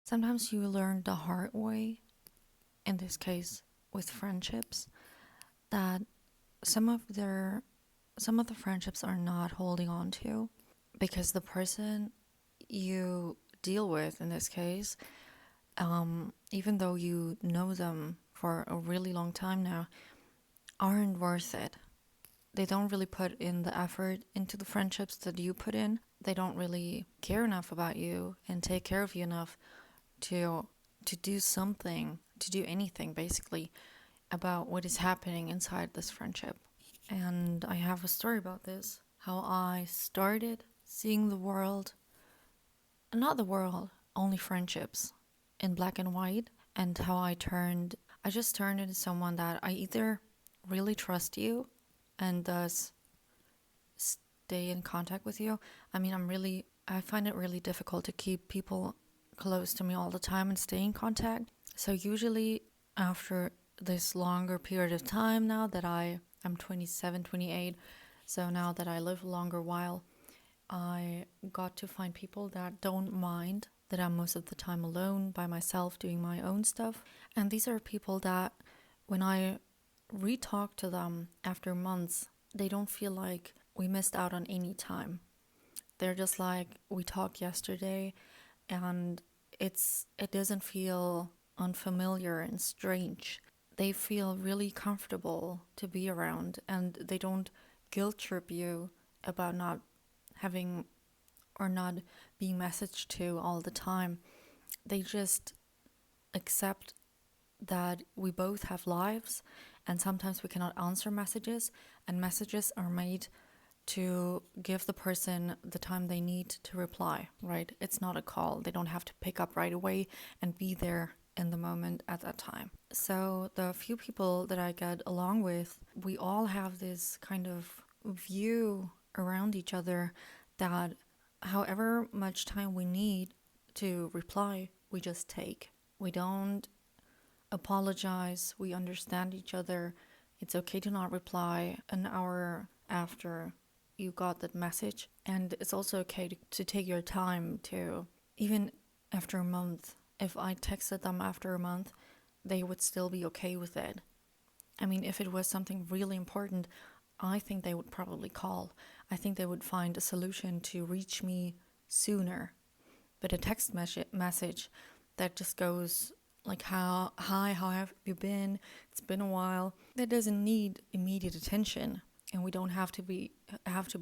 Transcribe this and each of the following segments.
Sometimes you learn the hard way, in this case with friendships, that some of their some of the friendships are not holding on to because the person you deal with in this case, even though you know them for a really long time now, aren't worth it. They don't really put in the effort into the friendships that you put in. They don't really care enough about you and take care of you enough to do something, to do anything basically about what is happening inside this friendship. And I have a story about this, how I started seeing the world, not the world, only friendships in black and white, and how I just turned into someone that I either really trust you and thus stay in contact with you. I mean, I find it really difficult to keep people close to me all the time and stay in contact. So usually after this longer period of time, now that I'm 27, 28, so now that I live a longer while, I got to find people that don't mind that I'm most of the time alone by myself doing my own stuff. And these are people that when I re-talk to them after months, they don't feel like we missed out on any time. They're just like, we talked yesterday, and it doesn't feel unfamiliar and strange. They feel really comfortable to be around, and they don't guilt trip you about not having or not being messaged to all the time. They just accept that we both have lives, and sometimes we cannot answer messages, and messages are made to give the person the time they need to reply, right? It's not a call. They don't have to pick up right away and be there in the moment at that time. So the few people that I get along with, we all have this kind of view around each other that however much time we need to reply, we just take. We don't apologize. We understand each other. It's okay to not reply an hour after you got that message. And it's also okay to take your time to, even after a month, if I texted them after a month, they would still be okay with it. I mean, if it was something really important, I think they would probably call. I think they would find a solution to reach me sooner. But a text message that just goes like, hi, how have you been? It's been a while. That doesn't need immediate attention, and we don't have to be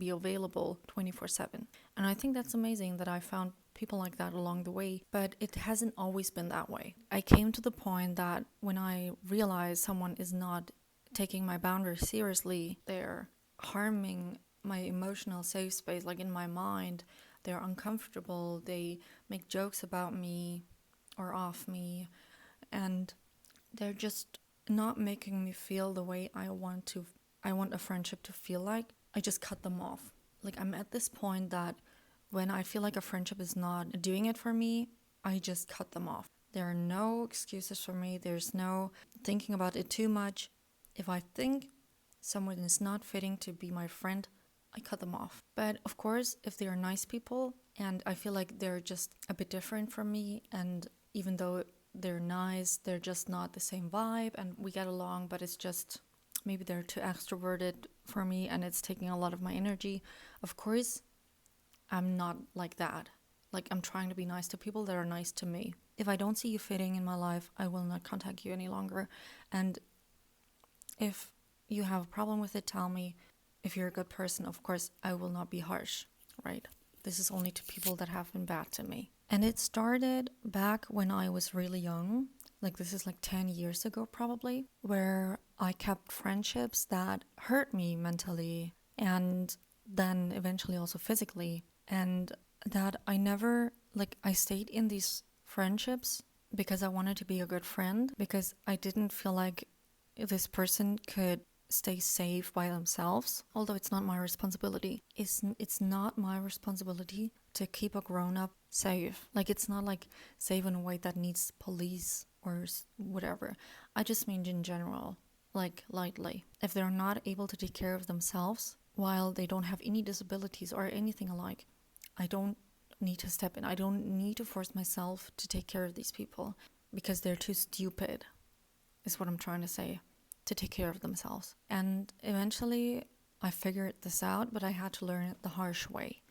available 24/7. And I think that's amazing that I found people like that along the way, but it hasn't always been that way. I came to the point that when I realized someone is not taking my boundaries seriously, they're harming my emotional safe space, like in my mind, they're uncomfortable, they make jokes about me or off me, and they're just not making me feel the way I want a friendship to feel like, I just cut them off. Like, I'm at this point that when I feel like a friendship is not doing it for me, I just cut them off. There are no excuses for me. There's no thinking about it too much. If I think someone is not fitting to be my friend, I cut them off. But of course, if they are nice people and I feel like they're just a bit different from me, and even though they're nice, they're just not the same vibe and we get along, but it's just maybe they're too extroverted for me and it's taking a lot of my energy. Of course, I'm not like that. Like, I'm trying to be nice to people that are nice to me. If I don't see you fitting in my life, I will not contact you any longer. And if you have a problem with it, tell me. If you're a good person, of course, I will not be harsh, right? This is only to people that have been bad to me. And it started back when I was really young. Like, this is like 10 years ago probably, where I kept friendships that hurt me mentally and then eventually also physically. And that I stayed in these friendships because I wanted to be a good friend, because I didn't feel like this person could stay safe by themselves, although it's not my responsibility. It's not my responsibility to keep a grown-up safe. Like, it's not like safe in a way that needs police or whatever. I just mean in general, like lightly. If they're not able to take care of themselves while they don't have any disabilities or anything alike, I don't need to step in. I don't need to force myself to take care of these people because they're too stupid, is what I'm trying to say, to take care of themselves. And eventually I figured this out, but I had to learn it the harsh way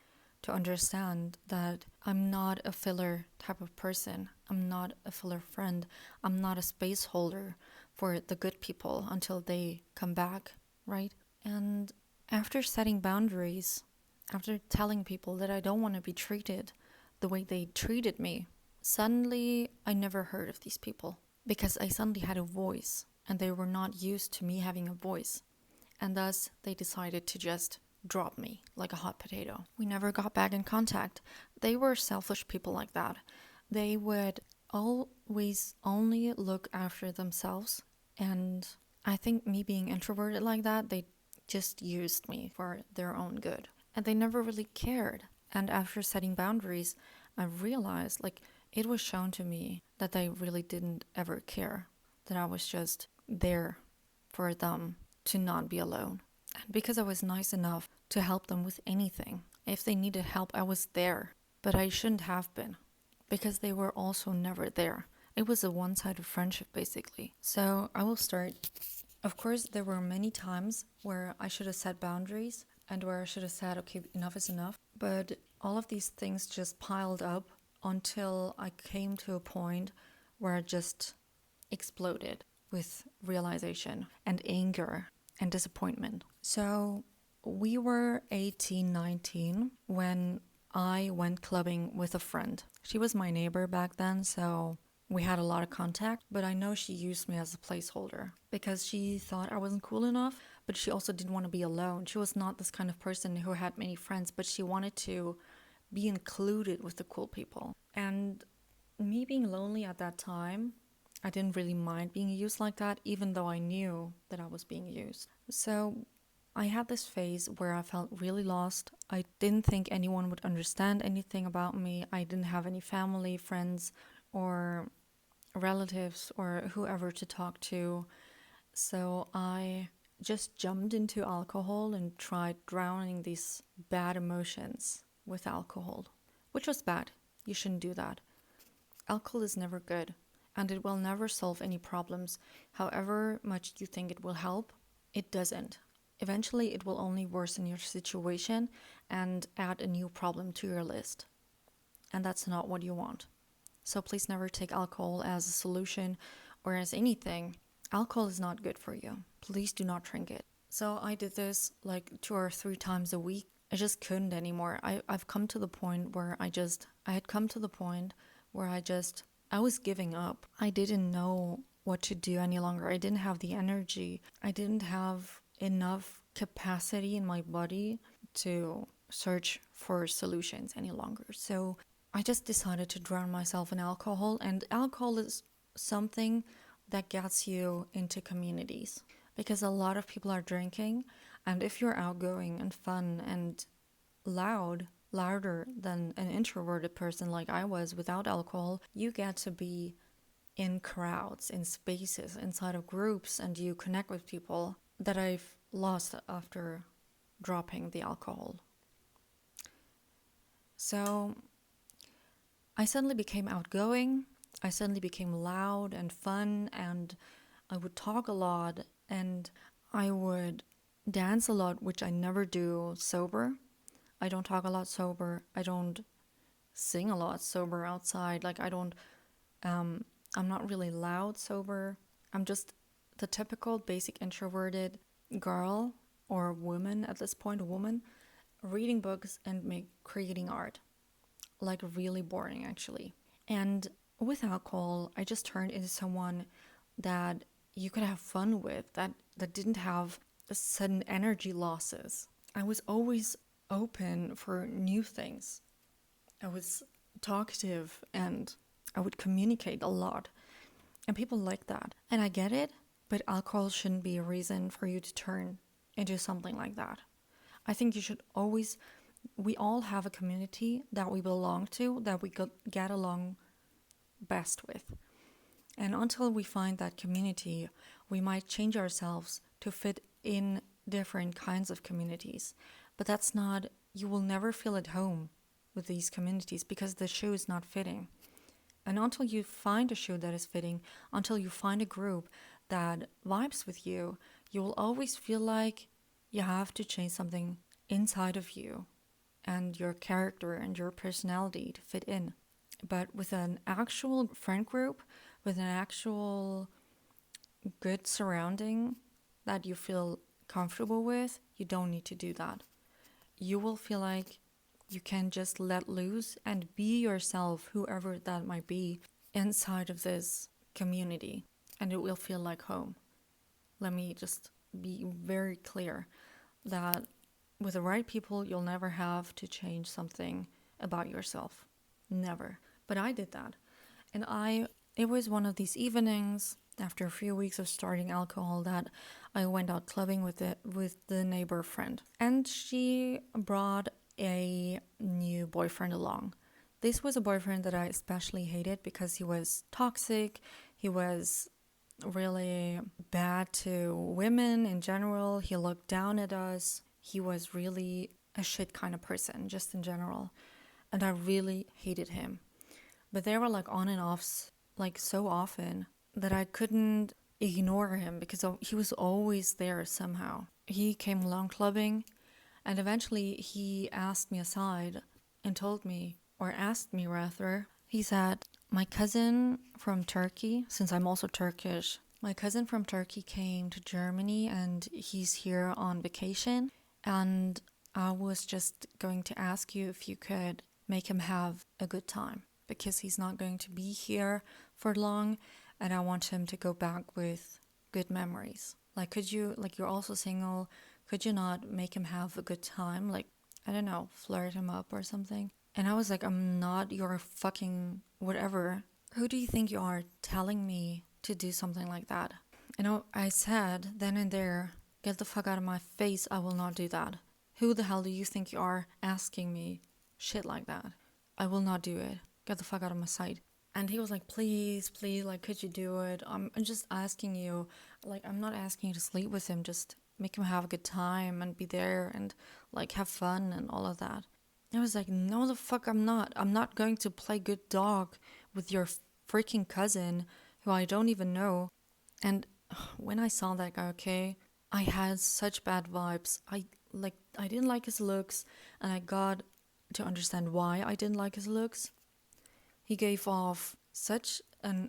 to understand that I'm not a filler type of person. I'm not a filler friend. I'm not a space holder for the good people until they come back, right? And after setting boundaries, after telling people that I don't want to be treated the way they treated me, suddenly I never heard of these people because I suddenly had a voice and they were not used to me having a voice. And thus they decided to just drop me like a hot potato. We never got back in contact. They were selfish people like that. They would always only look after themselves. And I think me being introverted like that, they just used me for their own good. And they never really cared. And after setting boundaries, I realized like it was shown to me that they really didn't ever care. That I was just there for them to not be alone. And because I was nice enough to help them with anything, if they needed help, I was there. But I shouldn't have been, because they were also never there. It was a one-sided friendship, basically. So I will start. Of course, there were many times where I should have set boundaries and where I should have said, okay, enough is enough. But all of these things just piled up until I came to a point where I just exploded with realization and anger and disappointment. So we were 18, 19 when I went clubbing with a friend. She was my neighbor back then, so we had a lot of contact, but I know she used me as a placeholder because she thought I wasn't cool enough, but she also didn't want to be alone. She was not this kind of person who had many friends, but she wanted to be included with the cool people. And me being lonely at that time, I didn't really mind being used like that, even though I knew that I was being used. So I had this phase where I felt really lost. I didn't think anyone would understand anything about me. I didn't have any family, friends, or relatives, or whoever to talk to. So I just jumped into alcohol and tried drowning these bad emotions with alcohol, which was bad. You shouldn't do that. Alcohol is never good, and it will never solve any problems. However much you think it will help, it doesn't. Eventually, it will only worsen your situation and add a new problem to your list. And that's not what you want. So please never take alcohol as a solution or as anything. Alcohol is not good for you. Please do not drink it. So I did this like 2 or 3 times a week. I just couldn't anymore. I've come to the point where I was giving up. I didn't know what to do any longer. I didn't have the energy. I didn't have enough capacity in my body to search for solutions any longer. So I just decided to drown myself in alcohol. And alcohol is something that gets you into communities because a lot of people are drinking. And if you're outgoing and fun and louder than an introverted person like I was without alcohol, you get to be in crowds, in spaces, inside of groups, and you connect with people that I've lost after dropping the alcohol. So I suddenly became outgoing, I suddenly became loud and fun, and I would talk a lot, and I would dance a lot, which I never do sober. I don't talk a lot sober. I don't sing a lot sober outside. I'm not really loud sober. I'm just the typical basic introverted girl or woman at this point, a woman, reading books and creating art. Like really boring actually. And with alcohol, I just turned into someone that you could have fun with, that didn't have sudden energy losses. I was always open for new things. I was talkative and I would communicate a lot. And people like that. And I get it, but alcohol shouldn't be a reason for you to turn into something like that. I think we all have a community that we belong to, that we get along best with. And until we find that community, we might change ourselves to fit in different kinds of communities. But you will never feel at home with these communities because the shoe is not fitting. And until you find a shoe that is fitting, until you find a group that vibes with you, you will always feel like you have to change something inside of you and your character and your personality to fit in. But with an actual friend group, with an actual good surrounding that you feel comfortable with, you don't need to do that. You will feel like you can just let loose and be yourself, whoever that might be, inside of this community, and it will feel like home. Let me just be very clear that with the right people, you'll never have to change something about yourself. Never. But I did that. And it was one of these evenings after a few weeks of starting alcohol that I went out clubbing with the neighbor friend. And she brought a new boyfriend along. This was a boyfriend that I especially hated because he was toxic. He was really bad to women in general. He looked down at us. He was really a shit kind of person, just in general. And I really hated him. But they were like on and offs, like so often that I couldn't ignore him because he was always there somehow. He came along clubbing, and eventually he asked me aside and told me, or asked me rather, he said, my cousin from Turkey, since I'm also Turkish, my cousin from Turkey came to Germany and he's here on vacation, and I was just going to ask you if you could make him have a good time because he's not going to be here for long and I want him to go back with good memories. Like, could you, like, you're also single, could you not make him have a good time? Like, I don't know, flirt him up or something. And I was like, I'm not your fucking whatever. Who do you think you are telling me to do something like that? And I said then and there, get the fuck out of my face, I will not do that. Who the hell do you think you are asking me shit like that? I will not do it. Get the fuck out of my sight. And he was like, please, like, could you do it? I'm just asking you. Like, I'm not asking you to sleep with him. Just make him have a good time and be there and, like, have fun and all of that. I was like, no, the fuck I'm not. I'm not going to play good dog with your freaking cousin who I don't even know. And when I saw that guy, okay, I had such bad vibes. I didn't like his looks, and I got to understand why I didn't like his looks. He gave off such a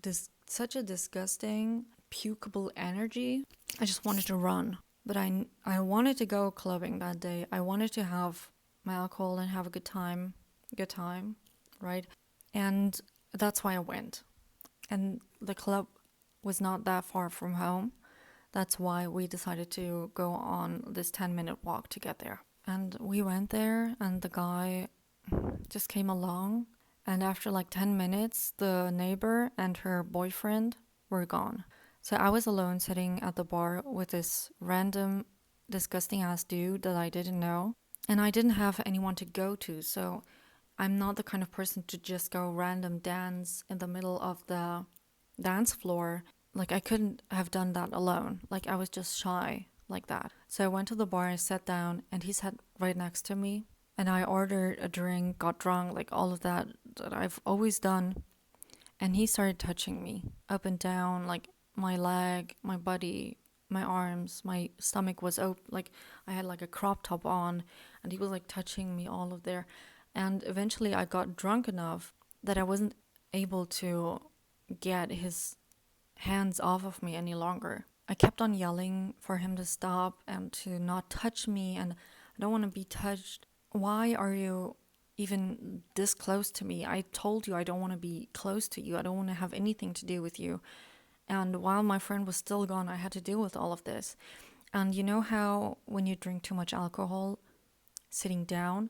disgusting, pukable energy. I just wanted to run. But I wanted to go clubbing that day. I wanted to have my alcohol and have a good time, right? And that's why I went. And the club was not that far from home. That's why we decided to go on this 10-minute walk to get there. And we went there, and the guy just came along. And after like 10 minutes, the neighbor and her boyfriend were gone. So I was alone sitting at the bar with this random, disgusting ass dude that I didn't know. And I didn't have anyone to go to, so I'm not the kind of person to just go random dance in the middle of the dance floor. Like, I couldn't have done that alone. Like, I was just shy like that. So I went to the bar and sat down, and he sat right next to me. And I ordered a drink, got drunk, like all of that I've always done. And he started touching me up and down, like my leg, my body, my arms, my stomach was open. Like, I had like a crop top on, and he was like touching me all of there. And eventually I got drunk enough that I wasn't able to get his hands off of me any longer. I kept on yelling for him to stop and to not touch me, and I don't want to be touched. Why are you even this close to me? I told you I don't want to be close to you. I don't want to have anything to do with you. And while my friend was still gone, I had to deal with all of this. And you know how when you drink too much alcohol, sitting down,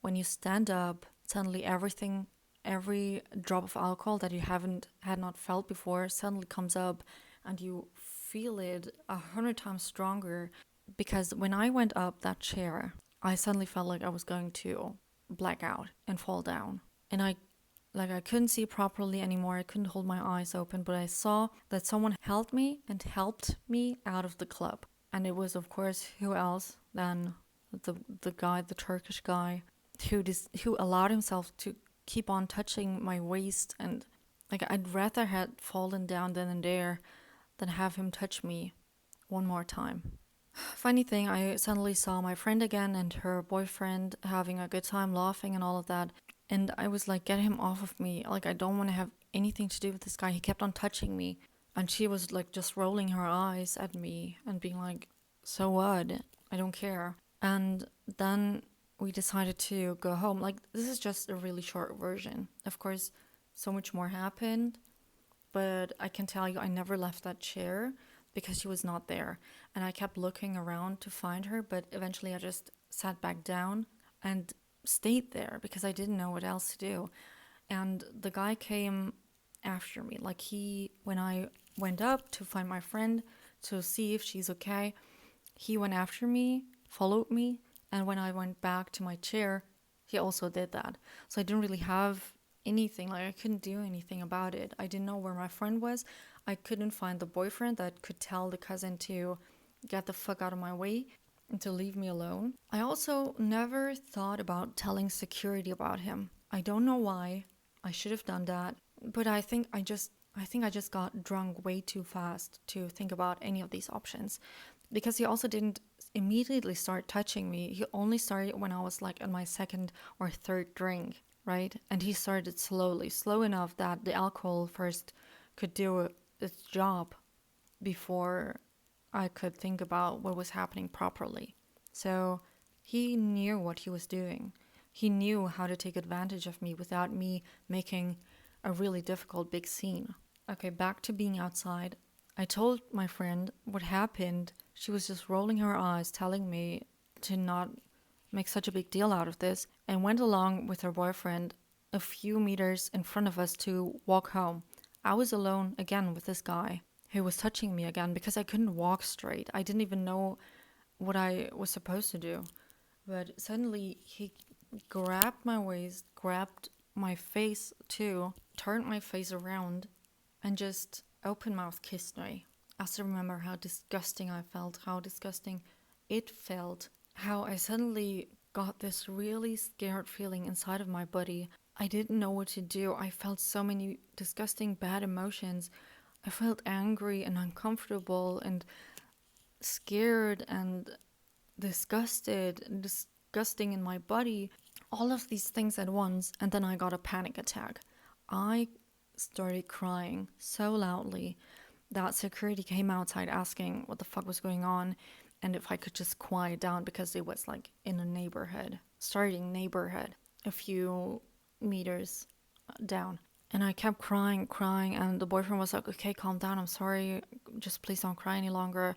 when you stand up, suddenly every drop of alcohol that you had not felt before suddenly comes up, and you feel it 100 times stronger. Because when I went up that chair, I suddenly felt like I was going to black out and fall down. And I couldn't see properly anymore. I couldn't hold my eyes open, but I saw that someone held me and helped me out of the club. And it was, of course, who else than the guy, the Turkish guy. who allowed himself to keep on touching my waist, and like I'd rather had fallen down then and there than have him touch me one more time. Funny thing, I suddenly saw my friend again and her boyfriend having a good time laughing and all of that. And I was like, get him off of me. Like, I don't want to have anything to do with this guy. He kept on touching me. And she was like just rolling her eyes at me and being like, so what? I don't care. And then we decided to go home. Like, this is just a really short version. Of course, so much more happened. But I can tell you, I never left that chair because she was not there. And I kept looking around to find her, but eventually I just sat back down and stayed there because I didn't know what else to do. And the guy came after me. Like, when I went up to find my friend to see if she's okay, he went after me, followed me, and when I went back to my chair, he also did that. So I didn't really have anything, like I couldn't do anything about it. I didn't know where my friend was. I couldn't find the boyfriend that could tell the cousin to get the fuck out of my way and to leave me alone. I also never thought about telling security about him. I don't know why. I should have done that, but I think I just got drunk way too fast to think about any of these options, because he also didn't immediately start touching me. He only started when I was like on my second or third drink, right? And he started slowly, slow enough that the alcohol first could do its job before I could think about what was happening properly. So he knew what he was doing. He knew how to take advantage of me without me making a really difficult big scene. Okay, back to being outside. I told my friend what happened. She was just rolling her eyes, telling me to not make such a big deal out of this, and went along with her boyfriend a few meters in front of us to walk home. I was alone again with this guy who was touching me again because I couldn't walk straight. I didn't even know what I was supposed to do. But suddenly he grabbed my waist, grabbed my face too, turned my face around, and just open mouth kissed me. I still remember how disgusting I felt, how disgusting it felt, how I suddenly got this really scared feeling inside of my body. I didn't know what to do. I felt so many disgusting bad emotions. I felt angry and uncomfortable and scared and disgusted and disgusting in my body. All of these things at once, and then I got a panic attack. I started crying so loudly that security came outside asking what the fuck was going on and if I could just quiet down, because it was like in a starting neighborhood, a few meters down. And I kept crying, and the boyfriend was like, okay, calm down, I'm sorry, just please don't cry any longer.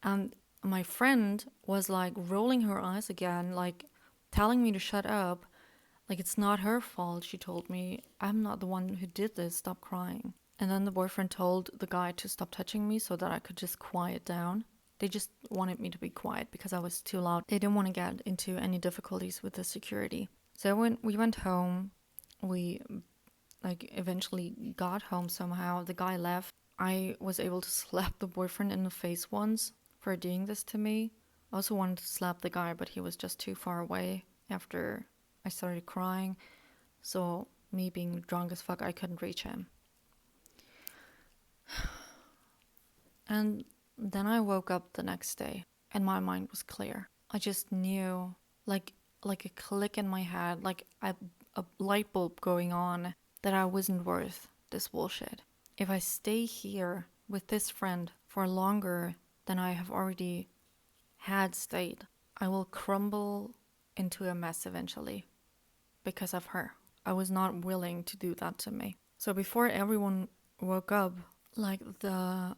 And my friend was like rolling her eyes again, like telling me to shut up. Like, it's not her fault, she told me. I'm not the one who did this, stop crying. And then the boyfriend told the guy to stop touching me so that I could just quiet down. They just wanted me to be quiet because I was too loud. They didn't want to get into any difficulties with the security. So when we went home, we eventually got home somehow. The guy left. I was able to slap the boyfriend in the face once for doing this to me. I also wanted to slap the guy, but he was just too far away after I started crying. So me being drunk as fuck, I couldn't reach him. And then I woke up the next day and my mind was clear. I just knew, like a click in my head, like a light bulb going on, that I wasn't worth this bullshit. If I stay here with this friend for longer than I have already had stayed, I will crumble into a mess eventually because of her. I was not willing to do that to me. So before everyone woke up, like the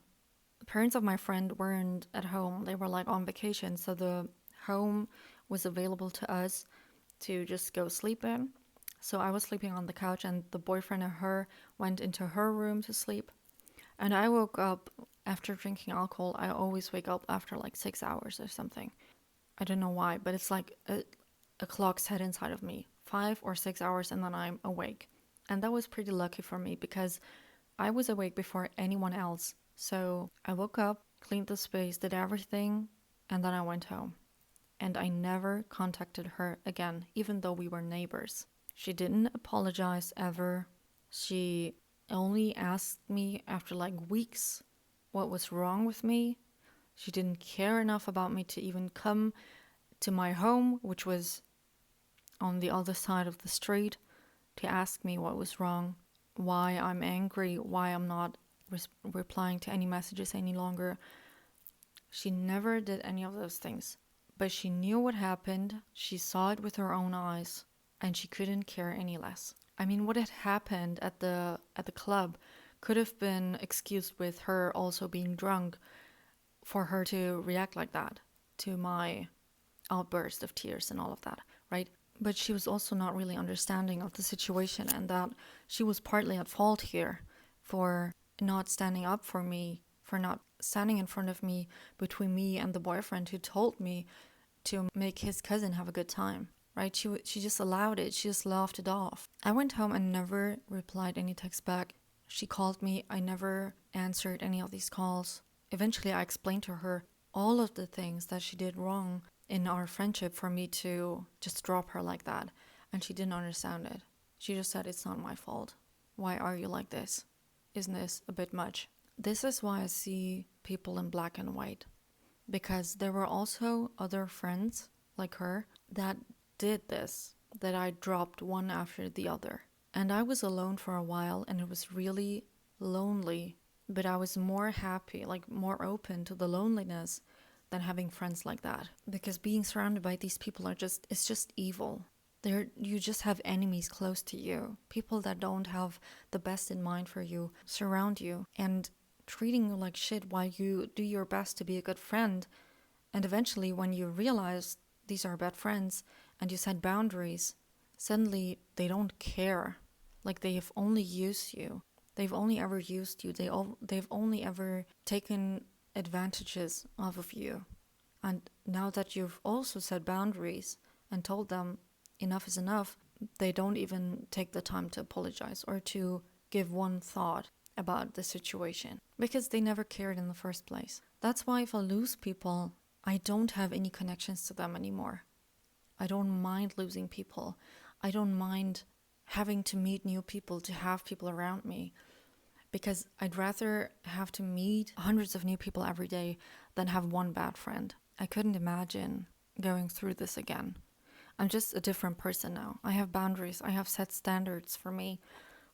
parents of my friend weren't at home. They were like on vacation. So the home was available to us to just go sleep in. So I was sleeping on the couch and the boyfriend and her went into her room to sleep. And I woke up after drinking alcohol. I always wake up after like 6 hours or something. I don't know why, but it's like a clock set inside of me. 5 or 6 hours and then I'm awake. And that was pretty lucky for me because I was awake before anyone else. So I woke up, cleaned the space, did everything, and then I went home. and I never contacted her again, even though we were neighbors. She didn't apologize ever. She only asked me after like weeks what was wrong with me. She didn't care enough about me to even come to my home, which was on the other side of the street, to ask me what was wrong, why I'm angry, why I'm not replying to any messages any longer. She never did any of those things. But she knew what happened, she saw it with her own eyes, and she couldn't care any less. I mean, what had happened at the club could have been excused with her also being drunk for her to react like that to my outburst of tears and all of that, right? But she was also not really understanding of the situation, and that she was partly at fault here for not standing up for me, for not standing in front of me between me and the boyfriend who told me to make his cousin have a good time, right? She just allowed it. She just laughed it off. I went home and never replied any text back. She called me. I never answered any of these calls. Eventually, I explained to her all of the things that she did wrong in our friendship for me to just drop her like that. And she didn't understand it. She just said, it's not my fault. Why are you like this? Isn't this a bit much? This is why I see people in black and white. Because there were also other friends like her that did this, that I dropped one after the other. And I was alone for a while, and it was really lonely. But I was more happy, like more open to the loneliness than having friends like that. Because being surrounded by these people it's just evil. You just have enemies close to you. People that don't have the best in mind for you surround you and treating you like shit while you do your best to be a good friend. And eventually, when you realize these are bad friends and you set boundaries, suddenly they don't care. Like they have only used you. They've only ever used you. They've only ever taken advantages off of you. And now that you've also set boundaries and told them enough is enough, they don't even take the time to apologize or to give one thought about the situation, because they never cared in the first place. That's why if I lose people, I don't have any connections to them anymore. I don't mind losing people. I don't mind having to meet new people, to have people around me, because I'd rather have to meet hundreds of new people every day than have one bad friend. I couldn't imagine going through this again. I'm just a different person now. I have boundaries. I have set standards for me,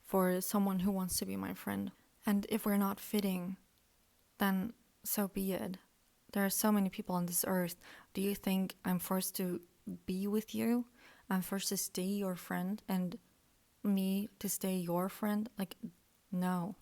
for someone who wants to be my friend. And if we're not fitting, then so be it. There are so many people on this earth. Do you think I'm forced to be with you? I'm forced to stay your friend and me to stay your friend? Like, no.